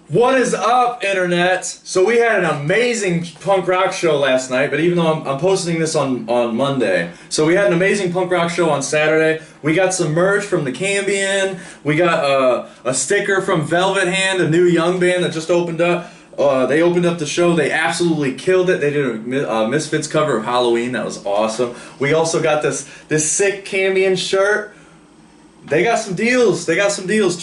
What is up, Internet? So we had an amazing punk rock show last night, but even though I'm posting this on Monday. So we had an amazing punk rock show on Saturday. We got some merch from the Kybalion. We got a sticker from Velvet Hand, a new young band that just opened up. They opened up the show. They absolutely killed it. They did a Misfits cover of Halloween. That was awesome. We also got this sick Kybalion shirt. They got some deals.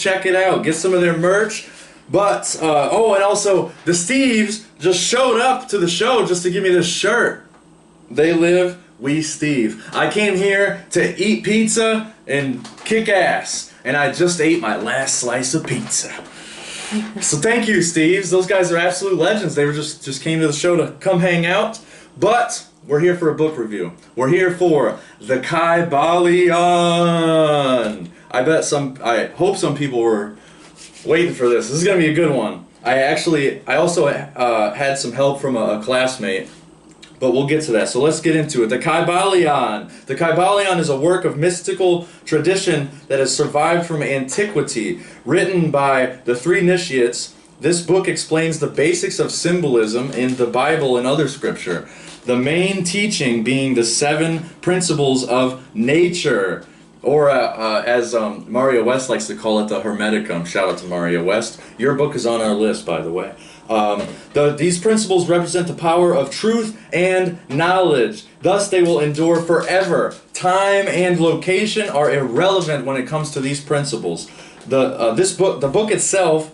Check it out. Get some of their merch. But, oh, and also, the Steves just showed up to the show just to give me this shirt. They live, we Steve. I came here to eat pizza and kick ass, and I just ate my last slice of pizza. So thank you, Steves. Those guys are absolute legends. They were just came to the show to come hang out. But we're here for a book review. We're here for the Kybalion. I hope some people were waiting for this. This is gonna be a good one. I also had some help from a classmate, but we'll get to that. So let's get into it. The Kybalion. The Kybalion is a work of mystical tradition that has survived from antiquity, written by the three initiates. This book explains the basics of symbolism in the Bible and other scripture. The main teaching being the 7 principles of nature. Or, as Mario West likes to call it, the Hermeticum. Shout out to Mario West. Your book is on our list, by the way. These principles represent the power of truth and knowledge. Thus, they will endure forever. Time and location are irrelevant when it comes to these principles. The book itself.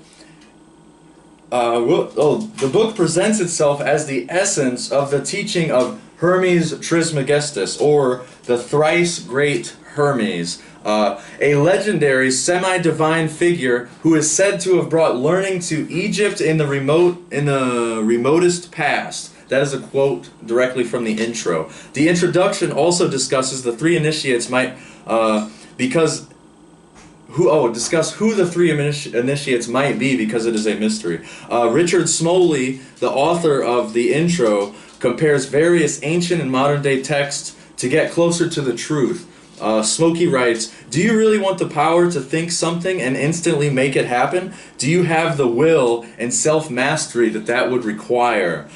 The book presents itself as the essence of the teaching of Hermes Trismegistus, or the thrice great Hermes, a legendary semi-divine figure who is said to have brought learning to Egypt in the remotest past. That is a quote directly from the intro. The introduction also discusses the three initiates discuss who the three initiates might be, because it is a mystery. Richard Smoley, the author of the intro, compares various ancient and modern day texts to get closer to the truth. Smokey writes, "Do you really want the power to think something and instantly make it happen? Do you have the will and self-mastery that would require?"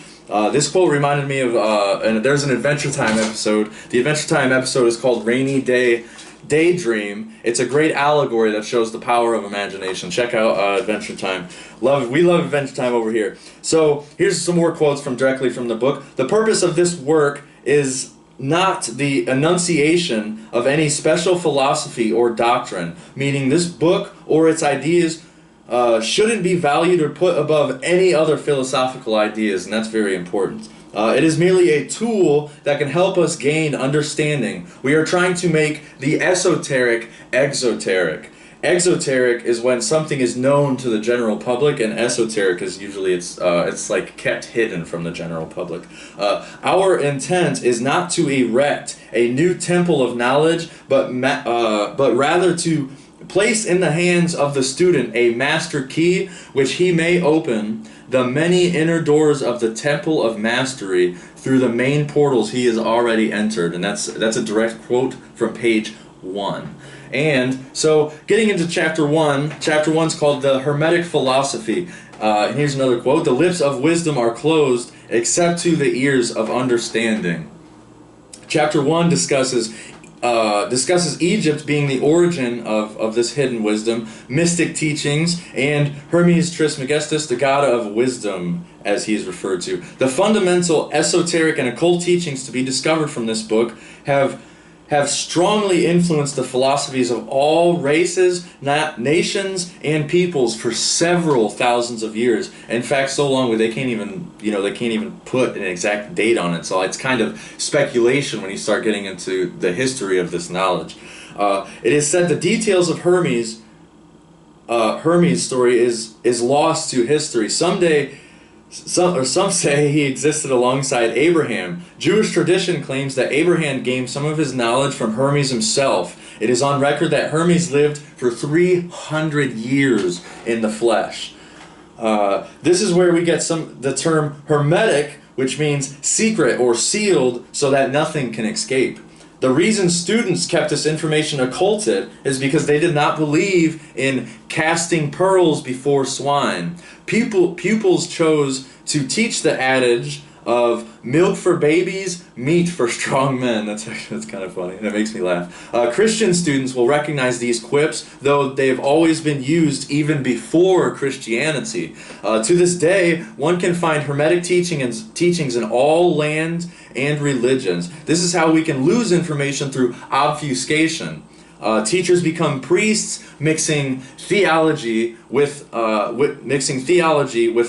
This quote reminded me of, and there's an Adventure Time episode. The Adventure Time episode is called Rainy Day Daydream. It's a great allegory that shows the power of imagination. Check out Adventure Time. We love Adventure Time over here. So here's some more quotes directly from the book. The purpose of this work is not the enunciation of any special philosophy or doctrine, meaning this book or its ideas shouldn't be valued or put above any other philosophical ideas, and that's very important. It is merely a tool that can help us gain understanding. We are trying to make the esoteric exoteric. Exoteric is when something is known to the general public, and esoteric is usually it's like kept hidden from the general public. Our intent is not to erect a new temple of knowledge, but rather to place in the hands of the student a master key, which he may open the many inner doors of the temple of mastery through the main portals he has already entered. And that's a direct quote from page 1. And so, getting into chapter 1, chapter 1's called The Hermetic Philosophy. And here's another quote: "The lips of wisdom are closed except to the ears of understanding." Chapter 1 discusses Egypt being the origin of this hidden wisdom, mystic teachings, and Hermes Trismegistus, the god of wisdom, as he is referred to. The fundamental esoteric and occult teachings to be discovered from this book have strongly influenced the philosophies of all races, nations, and peoples for several thousands of years. In fact, so long they can't even put an exact date on it. So it's kind of speculation when you start getting into the history of this knowledge. It is said the details of Hermes' story is lost to history. Some say he existed alongside Abraham. Jewish tradition claims that Abraham gained some of his knowledge from Hermes himself. It is on record that Hermes lived for 300 years in the flesh. This is where we get the term hermetic, which means secret or sealed so that nothing can escape. The reason students kept this information occulted is because they did not believe in casting pearls before swine. Pupils chose to teach the adage of milk for babies, meat for strong men. That's kind of funny. That makes me laugh. Christian students will recognize these quips, though they've always been used even before Christianity. To this day, one can find Hermetic teachings in all lands and religions. This is how we can lose information through obfuscation. Teachers become priests, mixing theology with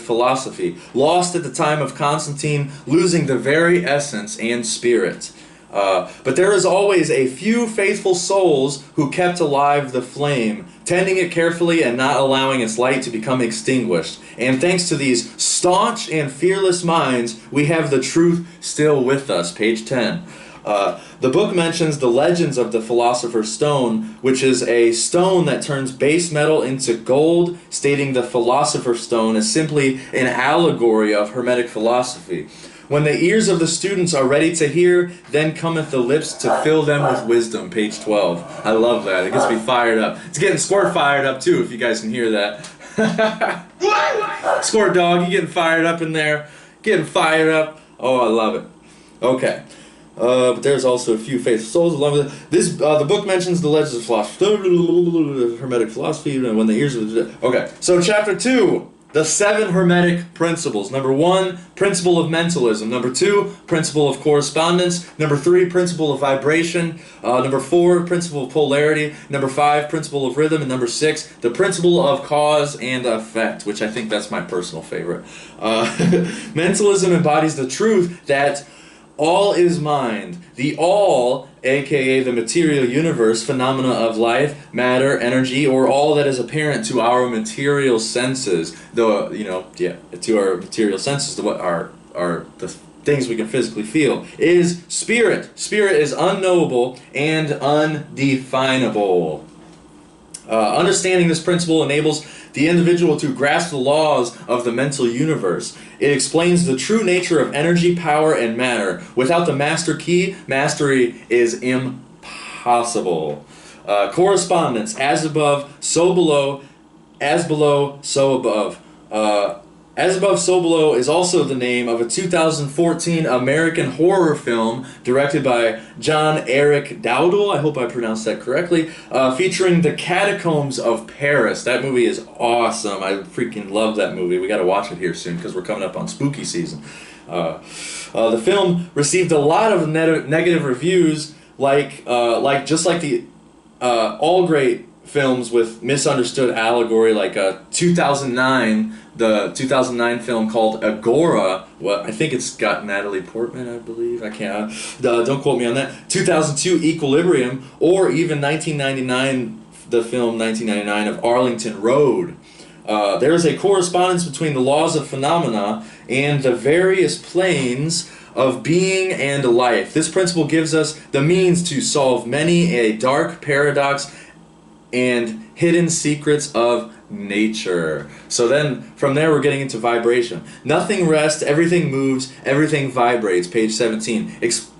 philosophy. Lost at the time of Constantine, losing the very essence and spirit. But there is always a few faithful souls who kept alive the flame, tending it carefully and not allowing its light to become extinguished. And thanks to these staunch and fearless minds, we have the truth still with us. Page 10. The book mentions the legends of the Philosopher's Stone, which is a stone that turns base metal into gold, stating the Philosopher's Stone is simply an allegory of Hermetic philosophy. When the ears of the students are ready to hear, then cometh the lips to fill them with wisdom. Page 12. I love that. It gets me fired up. It's getting Squirt fired up too, if you guys can hear that. Squirt dog, you getting fired up in there? Getting fired up. Oh, I love it. Okay. But there's also a few faithful souls along with it. This, the book mentions the legends of philosophy, Hermetic philosophy, when the ears of the... Okay, so chapter 2, the 7 Hermetic principles. Number 1, principle of mentalism. Number 2, principle of correspondence. Number 3, principle of vibration. Number 4, principle of polarity. Number 5, principle of rhythm. And number 6, the principle of cause and effect, which I think that's my personal favorite. Mentalism embodies the truth that all is mind. The all, aka the material universe, phenomena of life, matter, energy, or all that is apparent to our material senses. To our material senses, what are the things we can physically feel, is spirit. Spirit is unknowable and undefinable. Understanding this principle enables the individual to grasp the laws of the mental universe. It explains the true nature of energy, power, and matter. Without the master key, mastery is impossible. Correspondence, as above, so below, as below, so above. As Above, So Below is also the name of a 2014 American horror film directed by John Eric Dowdle, I hope I pronounced that correctly, featuring the catacombs of Paris. That movie is awesome. I freaking love that movie. We got to watch it here soon because we're coming up on spooky season. The film received a lot of negative reviews, like the all great films with misunderstood allegory, like 2009. The 2009 film called Agora, I think it's got Natalie Portman, I believe. I can't, don't quote me on that. 2002 Equilibrium, or even 1999, the film 1999 of Arlington Road. There is a correspondence between the laws of phenomena and the various planes of being and life. This principle gives us the means to solve many a dark paradox and hidden secrets of nature. So then, from there we're getting into vibration. Nothing rests, everything moves, everything vibrates. Page 17.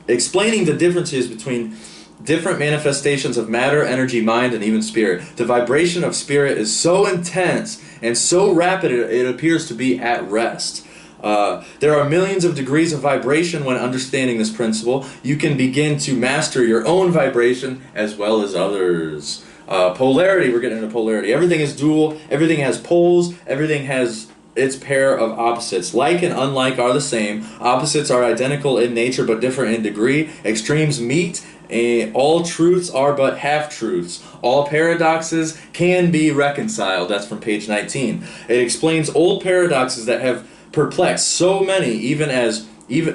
Explaining the differences between different manifestations of matter, energy, mind, and even spirit. The vibration of spirit is so intense and so rapid it appears to be at rest. There are millions of degrees of vibration when understanding this principle. You can begin to master your own vibration as well as others. Polarity, we're getting into polarity. Everything is dual, everything has poles, everything has its pair of opposites. Like and unlike are the same. Opposites are identical in nature but different in degree. Extremes meet. All truths are but half-truths. All paradoxes can be reconciled. That's from page 19. It explains old paradoxes that have perplexed so many, even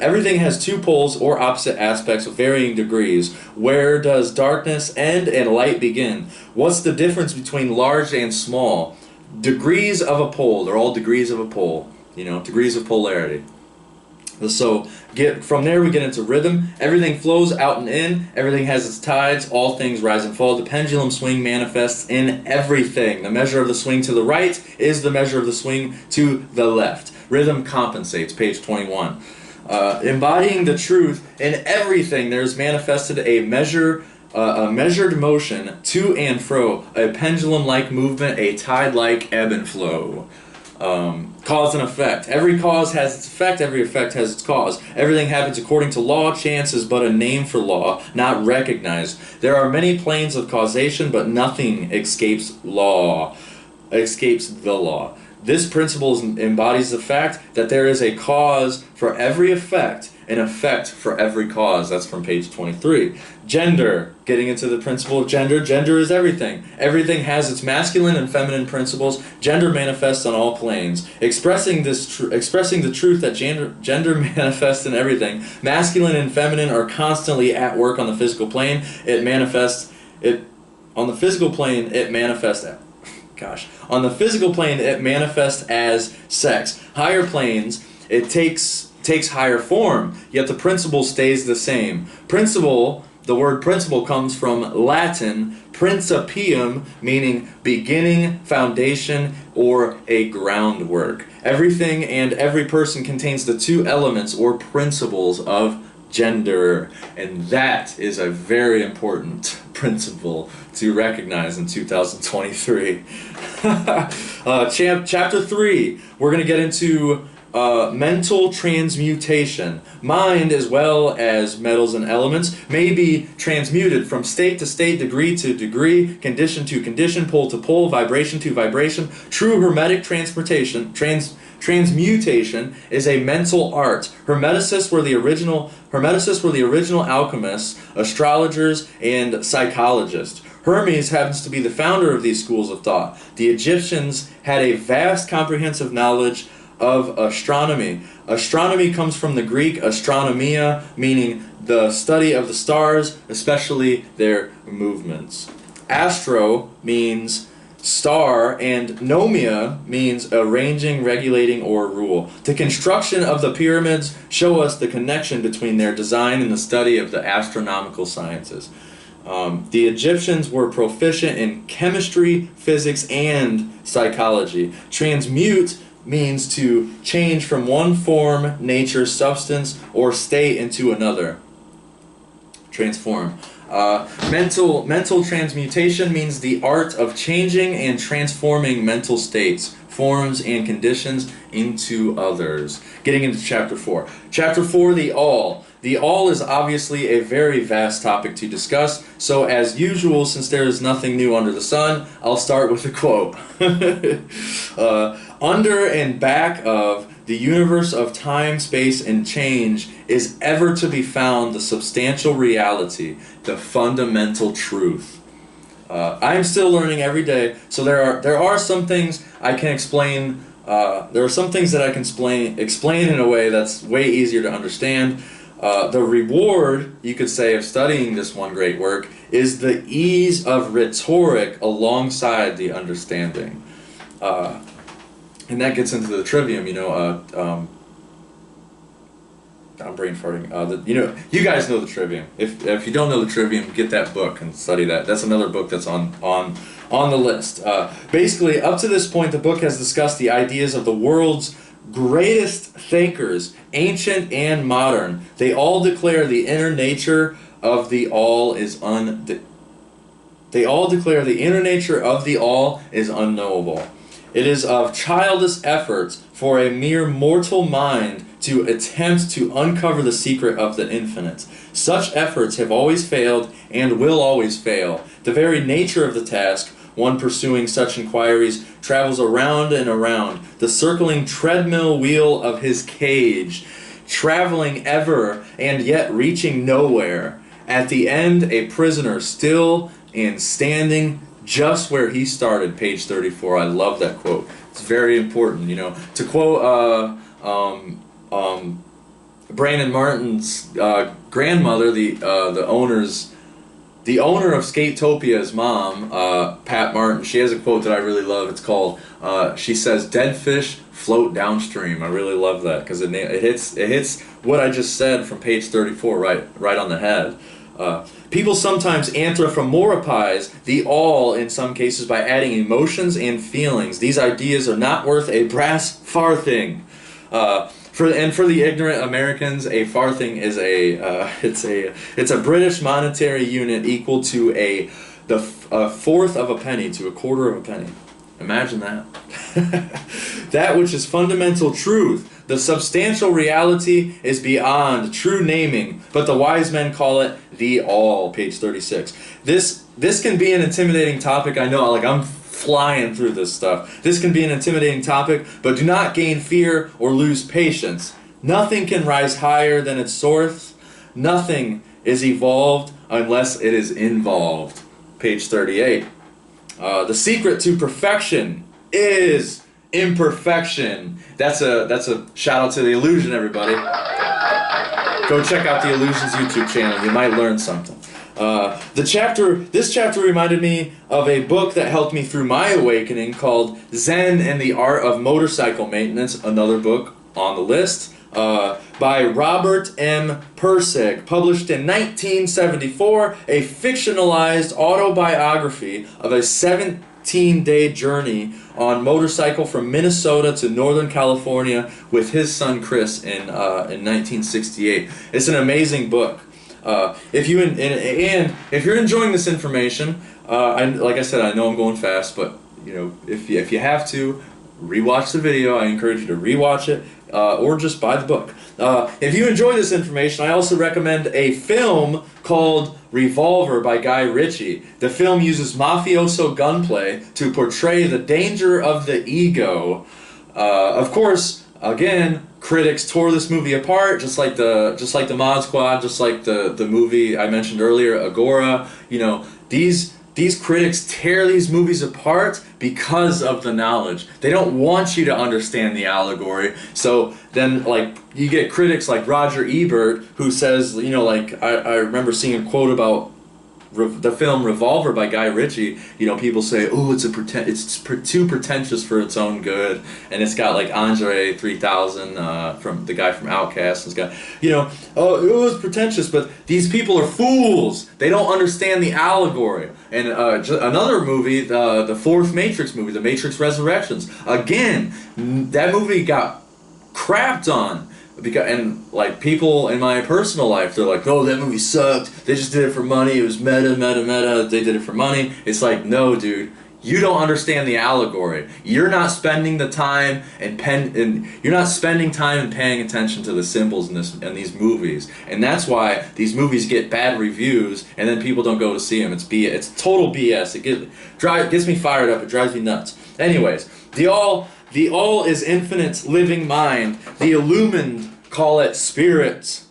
everything has two poles or opposite aspects of varying degrees. Where does darkness end and light begin? What's the difference between large and small? Degrees of a pole. They're all degrees of a pole. Degrees of polarity. So from there we get into rhythm. Everything flows out and in. Everything has its tides. All things rise and fall. The pendulum swing manifests in everything. The measure of the swing to the right is the measure of the swing to the left. Rhythm compensates. Page 21. Embodying the truth in everything, there is manifested a measured motion to and fro, a pendulum-like movement, a tide-like ebb and flow. Cause and effect. Every cause has its effect, every effect has its cause. Everything happens according to law. Chance is but a name for law, not recognized. There are many planes of causation, but nothing escapes the law. This principle embodies the fact that there is a cause for every effect, an effect for every cause. That's from page 23. Gender. Getting into the principle of gender. Gender is everything. Everything has its masculine and feminine principles. Gender manifests on all planes. Expressing the truth that gender manifests in everything. Masculine and feminine are constantly at work on the physical plane. On the physical plane, it manifests as sex. Higher planes, it takes higher form, yet the principle stays the same. Principle, the word principle comes from Latin principium, meaning beginning, foundation, or a groundwork. Everything and every person contains the two elements or principles of gender, and that is a very important principle to recognize in 2023. Chapter 3, we're going to get into mental transmutation. Mind, as well as metals and elements, may be transmuted from state to state, degree to degree, condition to condition, pole to pole, vibration to vibration. True hermetic transmutation is a mental art. Hermeticists were the original alchemists, astrologers, and psychologists. Hermes happens to be the founder of these schools of thought. The Egyptians had a vast comprehensive knowledge of astronomy. Astronomy comes from the Greek astronomia, meaning the study of the stars, especially their movements. Astro means star, and nomia means arranging, regulating, or rule. The construction of the pyramids show us the connection between their design and the study of the astronomical sciences. The Egyptians were proficient in chemistry, physics, and psychology. Transmute means to change from one form, nature, substance, or state into another. Transform. Mental transmutation means the art of changing and transforming mental states, forms, and conditions into others. Getting into Chapter 4. Chapter 4, the All. The All is obviously a very vast topic to discuss, so as usual, since there is nothing new under the sun, I'll start with a quote. Under and back of the universe of time, space, and change is ever to be found the substantial reality, the fundamental truth. I am still learning every day, so there are some things I can explain. There are some things that I can explain in a way that's way easier to understand. The reward, you could say, of studying this one great work is the ease of rhetoric alongside the understanding. And that gets into the trivium, I'm brain farting. You guys know the trivium. If you don't know the trivium, get that book and study that. That's another book that's on the list. Basically, up to this point, the book has discussed the ideas of the world's greatest thinkers, ancient and modern. They all declare the inner nature of the all is unknowable. It is of childish efforts for a mere mortal mind to attempt to uncover the secret of the infinite. Such efforts have always failed and will always fail. The very nature of the task, one pursuing such inquiries, travels around and around, the circling treadmill wheel of his cage, traveling ever and yet reaching nowhere. At the end, a prisoner, still and standing just where he started, page 34. I love that quote. It's very important, To quote Brandon Martin's grandmother, the owner of Skatetopia's mom, Pat Martin, she has a quote that I really love. It's called, she says, "Dead fish float downstream." I really love that because it hits what I just said from page 34 right on the head. People sometimes anthropomorphize the all in some cases by adding emotions and feelings. These ideas are not worth a brass farthing. For the ignorant Americans, a farthing is it's a British monetary unit equal to a fourth of a penny to a quarter of a penny. Imagine that. That which is fundamental truth, the substantial reality, is beyond true naming, but the wise men call it the all. Page 36. This can be an intimidating topic. I know, like, I'm flying through this stuff. This can be an intimidating topic, but do not gain fear or lose patience. Nothing can rise higher than its source. Nothing is evolved unless it is involved. Page 38. The secret to perfection is imperfection. That's a shout out to The Illusion, everybody. Go check out The Illusion's YouTube channel. You might learn something. This chapter reminded me of a book that helped me through my awakening called Zen and the Art of Motorcycle Maintenance, another book on the list, by Robert M. Pirsig, published in 1974, a fictionalized autobiography of a 17-day journey on motorcycle from Minnesota to Northern California with his son Chris in 1968. It's an amazing book. If you're enjoying this information, like I said, I know I'm going fast, but you know, if you have to rewatch the video, I encourage you to rewatch it, or just buy the book. If you enjoy this information, I also recommend a film called Revolver by Guy Ritchie. The film uses mafioso gunplay to portray the danger of the ego. Of course, again, critics tore this movie apart, just like the Mod Squad, just like the movie I mentioned earlier, Agora. You know, these critics tear these movies apart because of the knowledge. They don't want you to understand the allegory. So then, like, you get critics like Roger Ebert, who says, you know, like, I remember seeing a quote about the film Revolver by Guy Ritchie. You know, people say, oh, it's too pretentious for its own good, and it's got like Andre 3000 from the guy from Outkast. It's got, you know, oh, it was pretentious, but these people are fools. They don't understand the allegory. And another movie, the fourth Matrix movie, The Matrix Resurrections. Again, that movie got crapped on. And like, people in my personal life, they're like, oh, that movie sucked, they just did it for money, it was meta, they did it for money. It's like, no, dude, you don't understand the allegory. You're not spending the time and you're not spending time and paying attention to the symbols in these movies. And that's why these movies get bad reviews and then people don't go to see them. It's total BS. It gets me fired up, it drives me nuts. Anyways, the all is infinite living mind. The illumined call it spirit.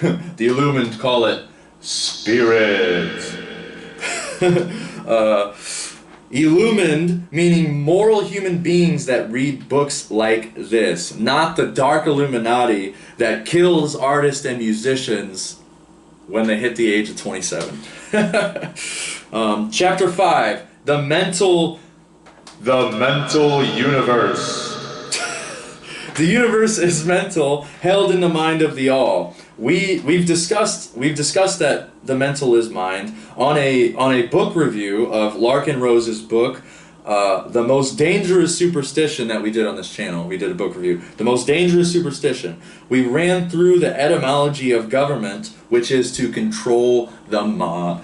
The illumined call it spirit. Illumined, meaning moral human beings that read books like this, not the dark Illuminati that kills artists and musicians when they hit the age of 27. Chapter 5, the mental universe. The universe is mental, held in the mind of the all. We've discussed that the mental is mind on a book review of Larkin Rose's book, The Most Dangerous Superstition, that we did on this channel. We did a book review. The Most Dangerous Superstition. We ran through the etymology of government, which is to control the mind.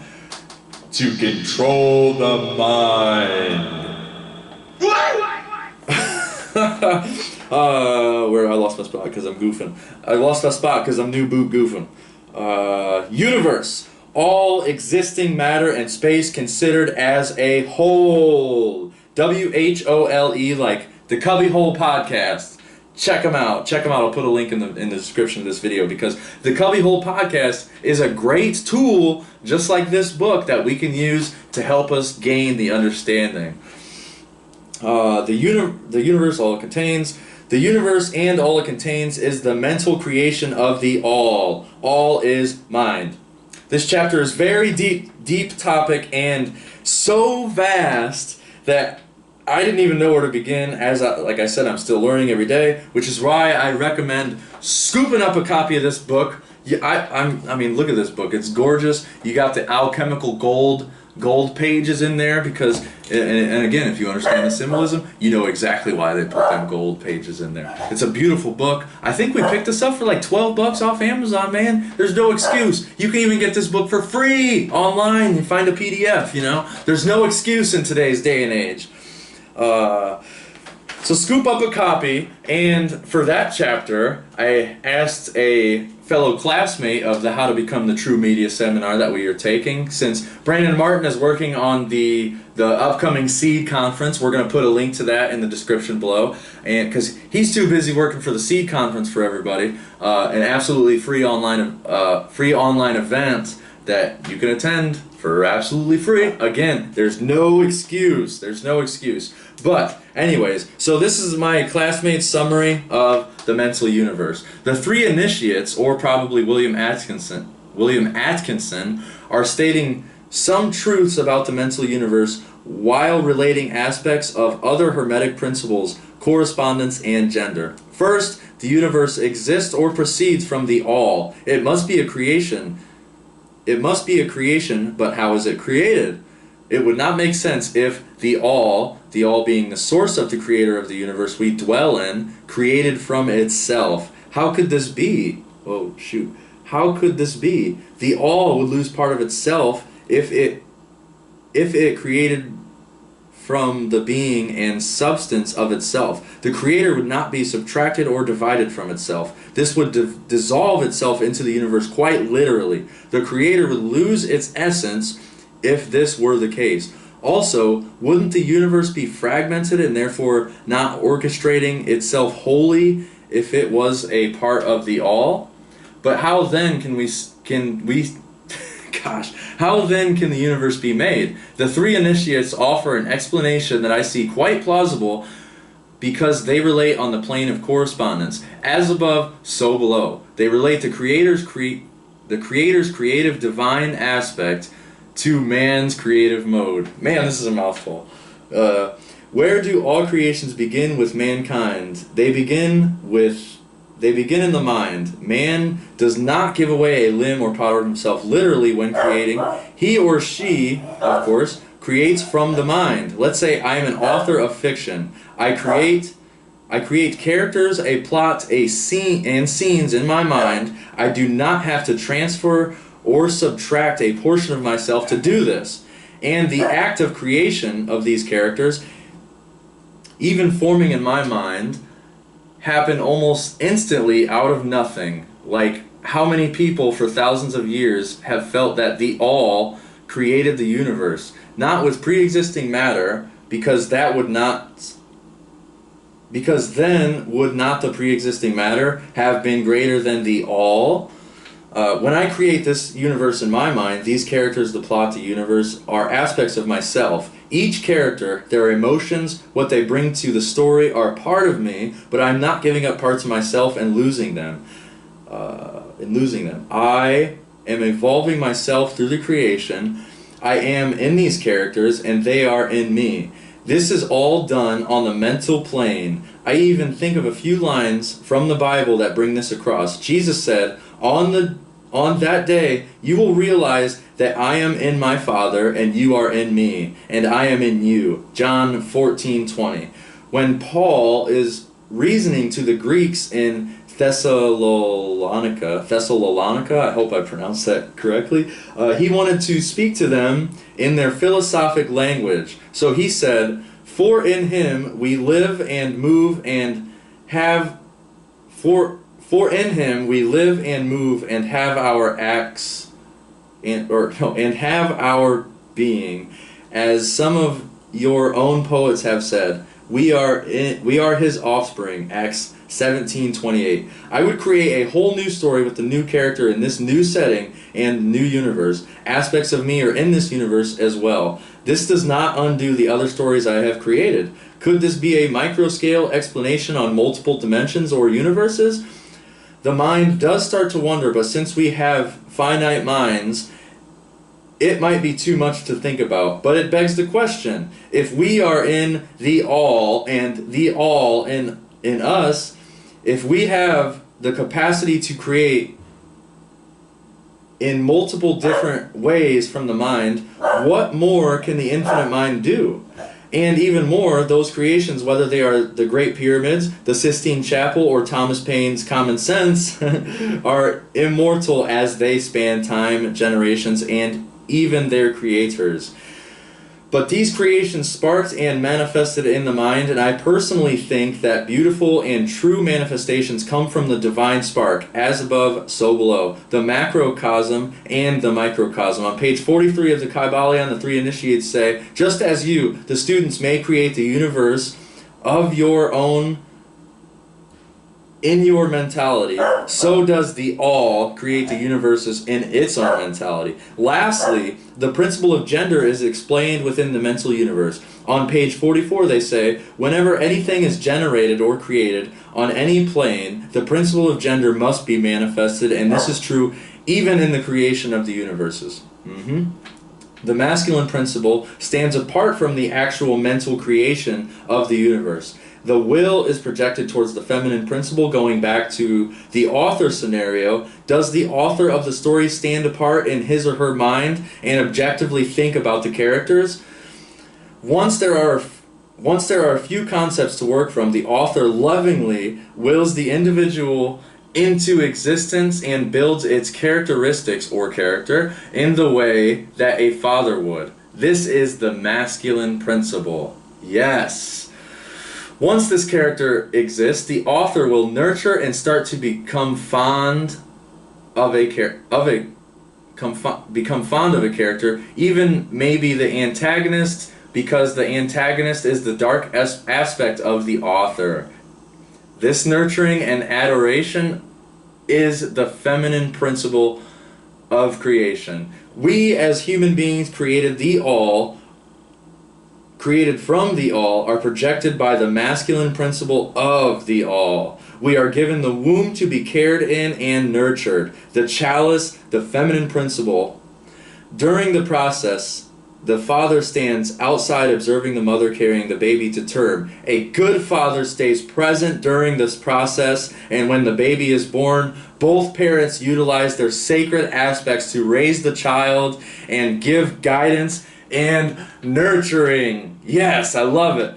To control the mind. Where I lost my spot because I'm goofing. I lost my spot because I'm new boot goofing. Universe. All existing matter and space considered as a whole. WHOLE, like the Cubbywhole podcast. Check them out. Check them out. I'll put a link in the description of this video, because the Cubbywhole podcast is a great tool, just like this book, that we can use to help us gain the understanding. The universe, all it contains. The universe and all it contains is the mental creation of the all. All is mind. This chapter is very deep topic, and so vast that I didn't even know where to begin. Like I said, I'm still learning every day, which is why I recommend scooping up a copy of this book, Yeah, I mean, look at this book. It's gorgeous. You got the alchemical gold pages in there because, and again, if you understand the symbolism, you know exactly why they put them gold pages in there. It's a beautiful book. I think we picked this up for like $12 off Amazon, man. There's no excuse. You can even get this book for free online and find a PDF, you know? There's no excuse in today's day and age. So scoop up a copy, and for that chapter, I asked a fellow classmate of the How to Become the True Media seminar that we are taking. Since Brandon Martin is working on the upcoming Seed Conference, we're going to put a link to that in the description below, and because he's too busy working for the Seed Conference for everybody, an absolutely free online event that you can attend for absolutely free. Again, there's no excuse. There's no excuse. But anyways, so this is my classmate's summary of the mental universe. The three initiates, or probably William Atkinson, are stating some truths about the mental universe while relating aspects of other Hermetic principles, correspondence, and gender. First, the universe exists or proceeds from the all. It must be a creation. But how is it created? It would not make sense if the all being the source of the creator of the universe we dwell in, created from itself. How could this be? Oh, shoot. How could this be? The all would lose part of itself if it created from the being and substance of itself. The creator would not be subtracted or divided from itself. This would dissolve itself into the universe quite literally. The creator would lose its essence if this were the case. Also, wouldn't the universe be fragmented and therefore not orchestrating itself wholly if it was a part of the all? But how then how then can the universe be made? The three initiates offer an explanation that I see quite plausible because they relate on the plane of correspondence. As above, so below. They relate the Creator's creative divine aspect to man's creative mode. Man, this is a mouthful. Where do all creations begin with mankind? They begin in the mind. Man does not give away a limb or part of himself literally when creating. He or she, of course, creates from the mind. Let's say I am an author of fiction. I create characters, a plot, a scene, and scenes in my mind. I do not have to transfer or subtract a portion of myself to do this. And the act of creation of these characters, even forming in my mind, happen almost instantly out of nothing. Like how many people for thousands of years have felt that the all created the universe, not with pre-existing matter, because then would not the pre-existing matter have been greater than the all? When I create this universe in my mind, these characters, the plot, the universe, are aspects of myself. Each character, their emotions, what they bring to the story are part of me, but I'm not giving up parts of myself and losing them. I am evolving myself through the creation. I am in these characters, and they are in me. This is all done on the mental plane. I even think of a few lines from the Bible that bring this across. Jesus said, on that day, you will realize that I am in my Father, and you are in me, and I am in you. John 14:20. When Paul is reasoning to the Greeks in Thessalonica, I hope I pronounced that correctly, he wanted to speak to them in their philosophic language. So he said, For in him we live and move and have our acts and have our being, as some of your own poets have said. We are his offspring. Acts 17:28. I would create a whole new story with the new character in this new setting and new universe. Aspects of me are in this universe as well. This does not undo the other stories I have created. Could this be a micro-scale explanation on multiple dimensions or universes? The mind does start to wonder, but since we have finite minds, it might be too much to think about. But it begs the question, if we are in the all and the all in us, if we have the capacity to create in multiple different ways from the mind, what more can the infinite mind do? And even more, those creations, whether they are the Great Pyramids, the Sistine Chapel, or Thomas Paine's Common Sense, are immortal as they span time, generations, and even their creators. But these creations sparked and manifested in the mind, and I personally think that beautiful and true manifestations come from the divine spark, as above, so below, the macrocosm and the microcosm. On page 43 of the Kybalion, the three initiates say, just as you, the students, may create the universe of your own in your mentality, so does the all create the universes in its own mentality. Lastly, the principle of gender is explained within the mental universe. On page 44 they say, whenever anything is generated or created on any plane, the principle of gender must be manifested, and this is true even in the creation of the universes. The masculine principle stands apart from the actual mental creation of the universe. The will is projected towards the feminine principle, going back to the author scenario. Does the author of the story stand apart in his or her mind and objectively think about the characters? Once there are a few concepts to work from, the author lovingly wills the individual into existence and builds its characteristics or character in the way that a father would. This is the masculine principle. Yes. Once this character exists, the author will nurture and start to become fond of a character, even maybe the antagonist, because the antagonist is the dark aspect of the author. This nurturing and adoration is the feminine principle of creation. We as human beings created from the all, are projected by the masculine principle of the all. We are given the womb to be cared in and nurtured. The chalice, the feminine principle. During the process, the father stands outside observing the mother carrying the baby to term. A good father stays present during this process, and when the baby is born, both parents utilize their sacred aspects to raise the child and give guidance and nurturing. Yes, I love it.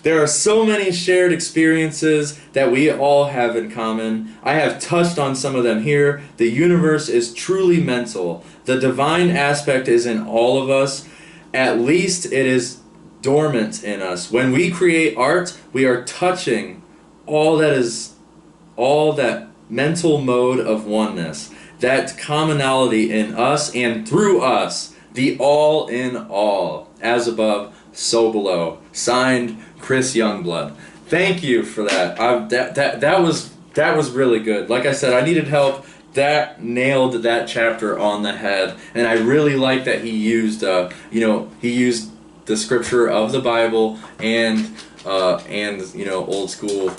There are so many shared experiences that we all have in common. I have touched on some of them here. The universe is truly mental. The divine aspect is in all of us. At least it is dormant in us. When we create art, we are touching all that mental mode of oneness, that commonality in us and through us. The all in all, as above, so below. Signed, Chris Youngblood. Thank you for that. That was really good. Like I said, I needed help. That nailed that chapter on the head, and I really like that he used, he used the scripture of the Bible and old school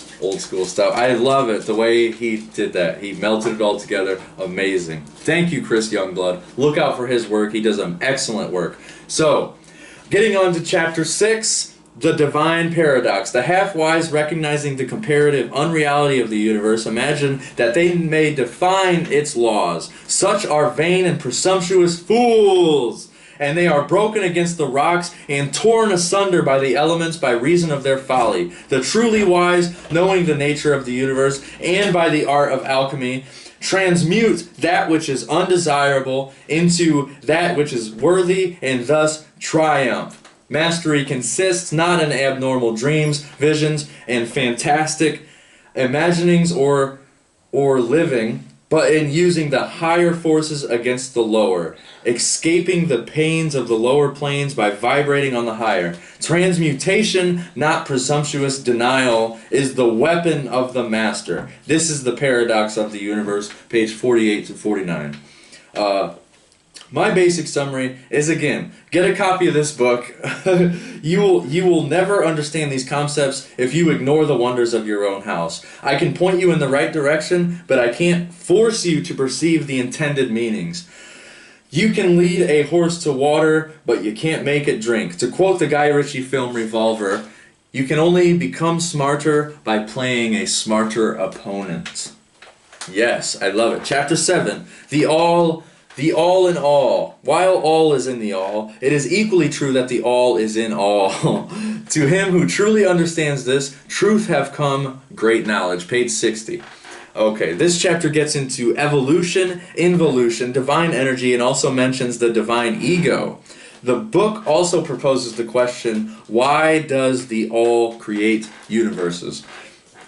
stuff. I love it the way he did that. He melted it all together. Amazing. Thank you, Chris Youngblood. Look out for his work. He does an excellent work. So, getting on to chapter 6, the divine paradox. The half-wise, recognizing the comparative unreality of the universe, imagine that they may define its laws. Such are vain and presumptuous fools, and they are broken against the rocks and torn asunder by the elements by reason of their folly. The truly wise, knowing the nature of the universe, and by the art of alchemy, transmute that which is undesirable into that which is worthy, and thus triumph. Mastery consists not in abnormal dreams, visions, and fantastic imaginings or living, but in using the higher forces against the lower, escaping the pains of the lower planes by vibrating on the higher. Transmutation, not presumptuous denial, is the weapon of the master. This is the paradox of the universe, page 48 to 49. My basic summary is, again, get a copy of this book. You will never understand these concepts if you ignore the wonders of your own house. I can point you in the right direction, but I can't force you to perceive the intended meanings. You can lead a horse to water, but you can't make it drink. To quote the Guy Ritchie film Revolver, you can only become smarter by playing a smarter opponent. Yes, I love it. Chapter 7, the The all in all. While all is in the all, it is equally true that the all is in all. To him who truly understands this, truth have come great knowledge. Page 60. Okay, this chapter gets into evolution, involution, divine energy, and also mentions the divine ego. The book also proposes the question, why does the all create universes?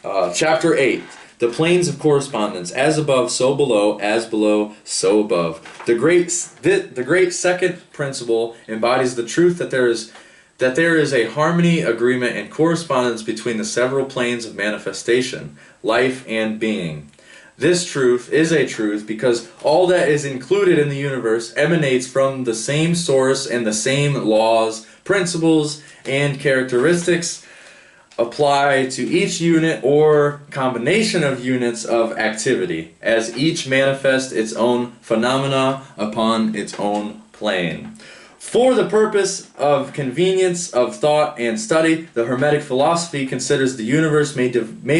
Chapter 8. The planes of correspondence, as above, so below, as below, so above. The great second principle embodies the truth that there is a harmony, agreement, and correspondence between the several planes of manifestation, life, and being. This truth is a truth because all that is included in the universe emanates from the same source and the same laws, principles, and characteristics apply to each unit or combination of units of activity, as each manifests its own phenomena upon its own plane. For the purpose of convenience of thought and study, the Hermetic philosophy considers the universe may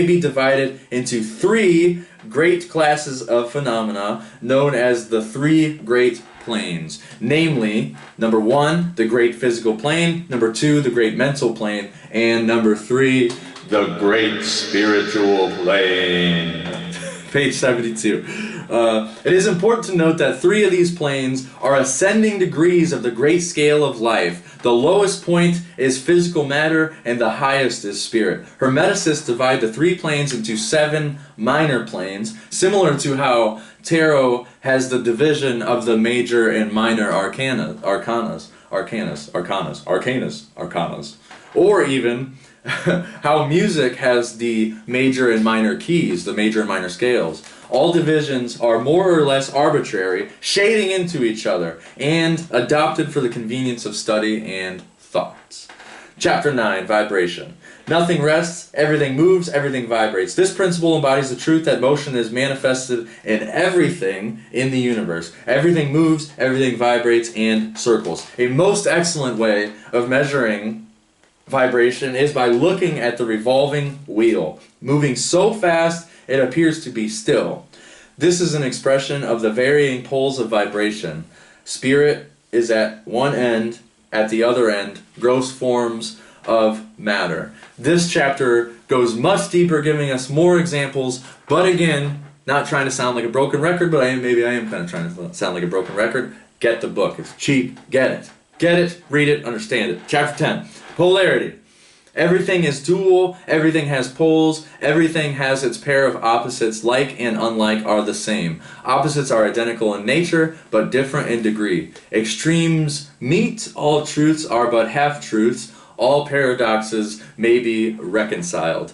be divided into three great classes of phenomena known as the three great planes. Namely, number 1, the great physical plane, number 2, the great mental plane, and number 3, the great spiritual plane. Page 72. It is important to note that 3 of these planes are ascending degrees of the great scale of life. The lowest point is physical matter, and the highest is spirit. Hermeticists divide the 3 planes into 7 minor planes, similar to how tarot has the division of the major and minor arcanas. Or even how music has the major and minor keys, the major and minor scales. All divisions are more or less arbitrary, shading into each other, and adopted for the convenience of study and thoughts. Chapter 9, Vibration. Nothing rests, everything moves, everything vibrates. This principle embodies the truth that motion is manifested in everything in the universe. Everything moves, everything vibrates, and circles. A most excellent way of measuring vibration is by looking at the revolving wheel, moving so fast it appears to be still. This is an expression of the varying poles of vibration. Spirit is at one end, at the other end, gross forms of matter. This chapter goes much deeper, giving us more examples, but again, not trying to sound like a broken record, but maybe I am kind of trying to sound like a broken record. Get the book. It's cheap. Get it. Get it, read it, understand it. Chapter 10, Polarity. Everything is dual, everything has poles, everything has its pair of opposites. Like and unlike are the same. Opposites are identical in nature, but different in degree. Extremes meet, all truths are but half-truths, all paradoxes may be reconciled.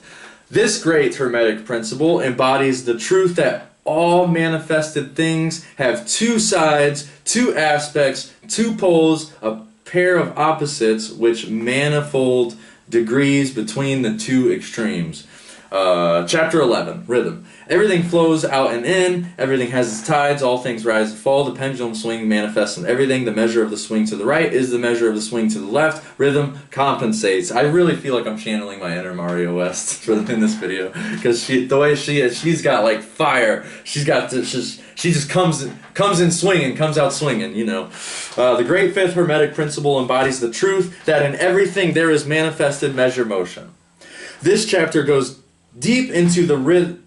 This great Hermetic principle embodies the truth that all manifested things have 2 sides, 2 aspects, 2 poles, a pair of opposites, which manifold degrees between the 2 extremes. Chapter 11, Rhythm. Everything flows out and in, everything has its tides, all things rise and fall, the pendulum swing manifests in everything, the measure of the swing to the right is the measure of the swing to the left, rhythm compensates. I really feel like I'm channeling my inner Mario West in this video, because the way she is, she's got like fire, she just comes in swinging, comes out swinging, you know. The great 5th Hermetic principle embodies the truth that in everything there is manifested measure motion. This chapter goes deep into rhythm,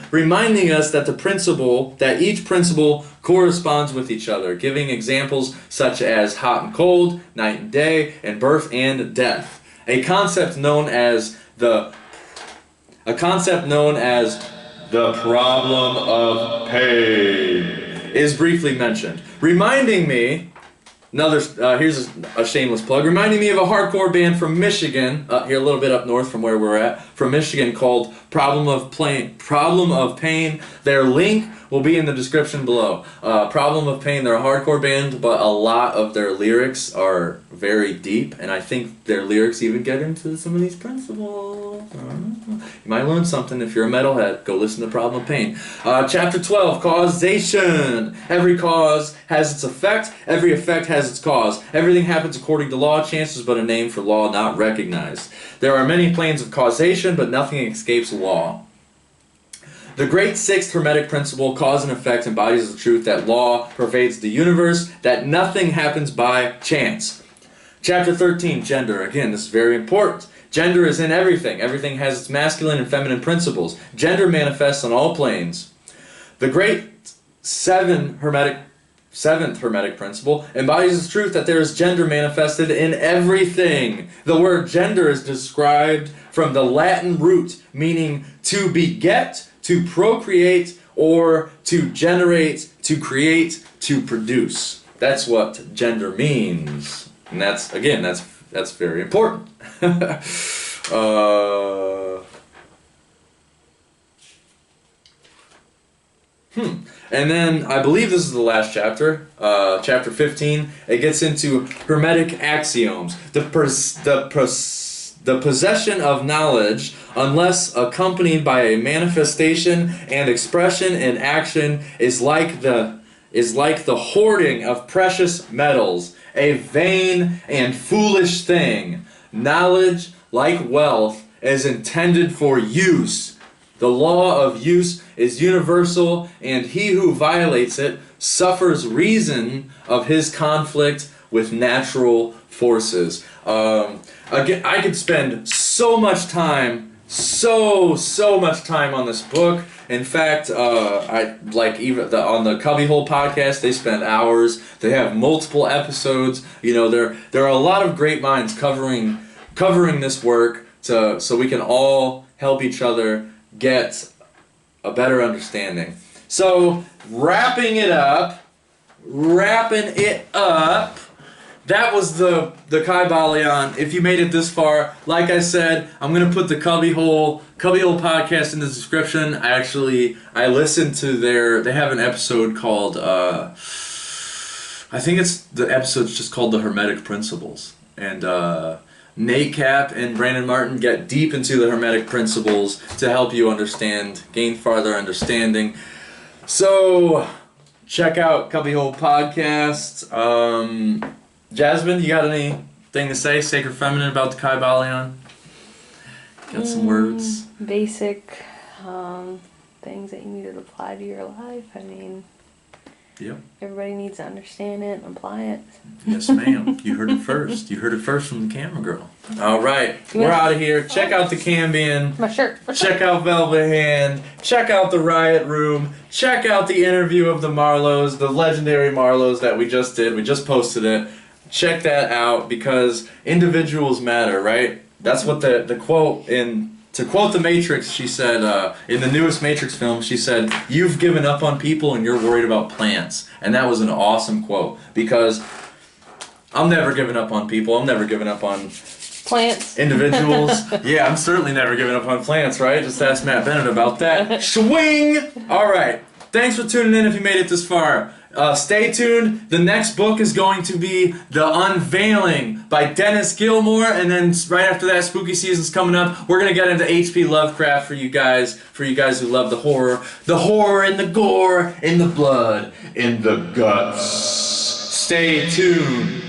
reminding us that each principle corresponds with each other, giving examples such as hot and cold, night and day, and birth and death. A concept known as the problem of pain is briefly mentioned, reminding me. Here's a shameless plug. Reminding me of a hardcore band from Michigan, here a little bit up north from where we're at, from Michigan, called Problem of Pain. Their link will be in the description below. Problem of Pain, they're a hardcore band, but a lot of their lyrics are very deep, and I think their lyrics even get into some of these principles. You might learn something if you're a metalhead. Go listen to Problem of Pain. Chapter 12, Causation. Every cause has its effect. Every effect has its cause. Everything happens according to law. Chance is but a name for law not recognized. There are many planes of causation, but nothing escapes law. The great sixth Hermetic principle, cause and effect, embodies the truth that law pervades the universe, that nothing happens by chance. Chapter 13, gender. Again, this is very important. Gender is in everything. Everything has its masculine and feminine principles. Gender manifests on all planes. The great seventh Hermetic principle embodies the truth that there is gender manifested in everything. The word gender is described from the Latin root meaning to beget, to procreate, or to generate, to create, to produce. That's what gender means. And that's, again, that's very important. And then, I believe this is the last chapter, chapter 15. It gets into Hermetic axioms. The possession of knowledge, unless accompanied by a manifestation and expression in action, is like the hoarding of precious metals, a vain and foolish thing. Knowledge, like wealth, is intended for use. The law of use is universal, and he who violates it suffers reason of his conflict with natural forces. Again, I could spend so much time, so much time on this book. In fact, on the Cubbywhole podcast, they spend hours. They have multiple episodes. You know, there are a lot of great minds covering this work so we can all help each other get a better understanding. So, wrapping it up, that was the Kybalion. If you made it this far, like I said, I'm going to put the Cubbywhole podcast in the description. I listened to they have an episode called, I think the episode's just called The Hermetic Principles. And, Nate Cap and Brandon Martin get deep into the Hermetic principles to help you gain farther understanding. So, check out Cubbywhole Podcast. Jasmine, you got anything to say, Sacred Feminine, about the Kybalion? Got some words? Basic things that you need to apply to your life. I mean... Yep. Everybody needs to understand it and apply it. Yes, ma'am. You heard it first. You heard it first from the camera girl. All right. We're out of here. Check out the Cambion. My shirt. Check out Velvet Hand. Check out the Riot Room. Check out the interview of the Marlows, the legendary Marlows that we just did. We just posted it. Check that out because individuals matter, right? That's what the quote to quote the Matrix, she said, in the newest Matrix film, she said, "You've given up on people and you're worried about plants." And that was an awesome quote, because I'm never giving up on people. I'm never giving up on plants. Individuals. Yeah, I'm certainly never giving up on plants, right? Just ask Matt Bennett about that. Swing! All right. Thanks for tuning in if you made it this far. Stay tuned. The next book is going to be The Unveiling by Dennis Gilmore, and then right after that, spooky season's coming up. We're gonna get into H.P. Lovecraft for you guys who love the horror and the gore, and the blood, and the guts. Stay tuned.